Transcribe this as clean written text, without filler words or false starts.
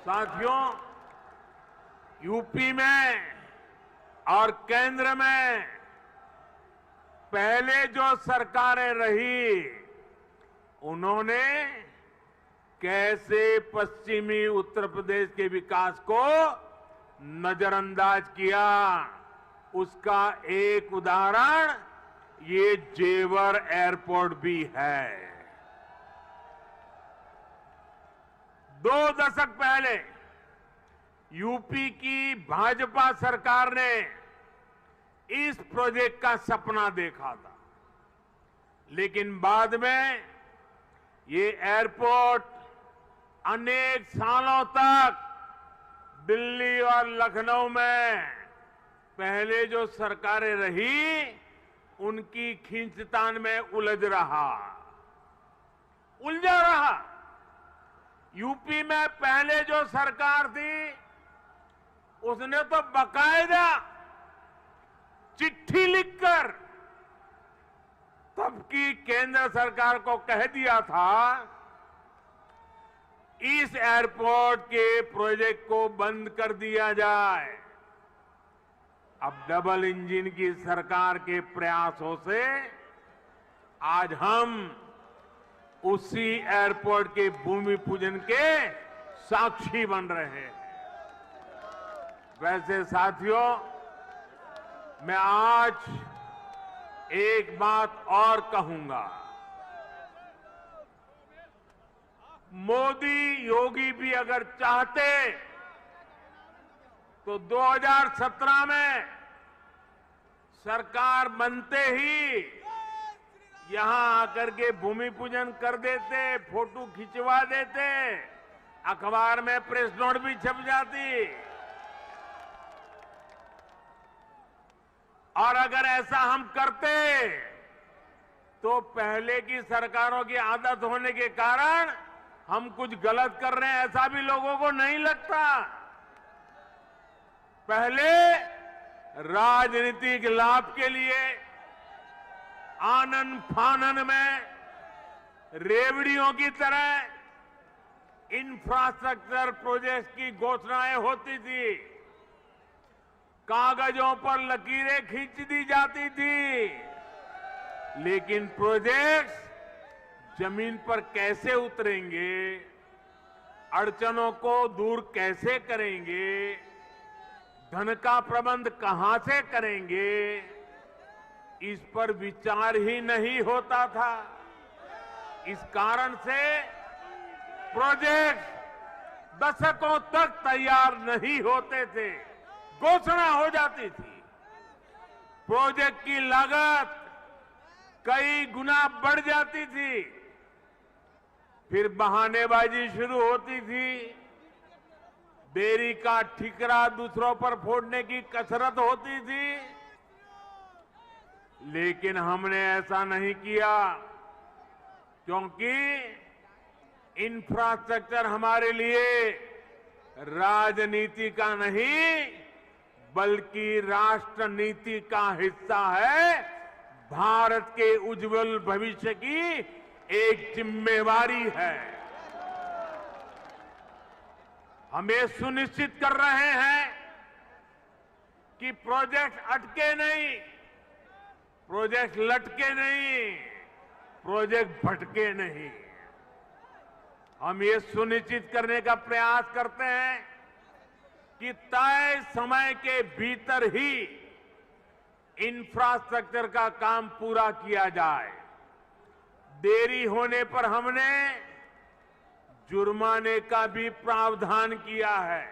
साथियों, यूपी में और केंद्र में पहले जो सरकारें रही, उन्होंने कैसे पश्चिमी उत्तर प्रदेश के विकास को नजरअंदाज किया, उसका एक उदाहरण ये जेवर एयरपोर्ट भी है। 2 दशक पहले यूपी की भाजपा सरकार ने इस प्रोजेक्ट का सपना देखा था, लेकिन बाद में ये एयरपोर्ट अनेक सालों तक दिल्ली और लखनऊ में पहले जो सरकारें रही, उनकी खींचतान में उलझा रहा। यूपी में पहले जो सरकार थी, उसने तो बाकायदा चिट्ठी लिखकर तब की केंद्र सरकार को कह दिया था, इस एयरपोर्ट के प्रोजेक्ट को बंद कर दिया जाए। अब डबल इंजन की सरकार के प्रयासों से आज हम उसी एयरपोर्ट के भूमि पूजन के साक्षी बन रहे हैं। वैसे साथियों, मैं आज एक बात और कहूंगा। मोदी योगी भी अगर चाहते तो 2017 में सरकार बनते ही यहां आकर के भूमि पूजन कर देते, फोटो खिंचवा देते, अखबार में प्रेस नोट भी छप जाती। और अगर ऐसा हम करते तो पहले की सरकारों की आदत होने के कारण हम कुछ गलत कर रहे हैं ऐसा भी लोगों को नहीं लगता। पहले राजनीतिक लाभ के लिए आनन फानन में रेवड़ियों की तरह इंफ्रास्ट्रक्चर प्रोजेक्ट की घोषणाएं होती थी, कागजों पर लकीरें खींच दी जाती थी, लेकिन प्रोजेक्ट्स जमीन पर कैसे उतरेंगे, अड़चनों को दूर कैसे करेंगे, धन का प्रबंध कहां से करेंगे, इस पर विचार ही नहीं होता था। इस कारण से प्रोजेक्ट दशकों तक तैयार नहीं होते थे, घोषणा हो जाती थी, प्रोजेक्ट की लागत कई गुना बढ़ जाती थी, फिर बहानेबाजी शुरू होती थी, देरी का ठिकरा दूसरों पर फोड़ने की कसरत होती थी। लेकिन हमने ऐसा नहीं किया, क्योंकि इंफ्रास्ट्रक्चर हमारे लिए राजनीति का नहीं बल्कि राष्ट्र नीति का हिस्सा है, भारत के उज्जवल भविष्य की एक जिम्मेवारी है। हम ये सुनिश्चित कर रहे हैं कि प्रोजेक्ट अटके नहीं, प्रोजेक्ट लटके नहीं, प्रोजेक्ट भटके नहीं। हम ये सुनिश्चित करने का प्रयास करते हैं कि तय समय के भीतर ही इंफ्रास्ट्रक्चर का काम पूरा किया जाए। देरी होने पर हमने जुर्माने का भी प्रावधान किया है।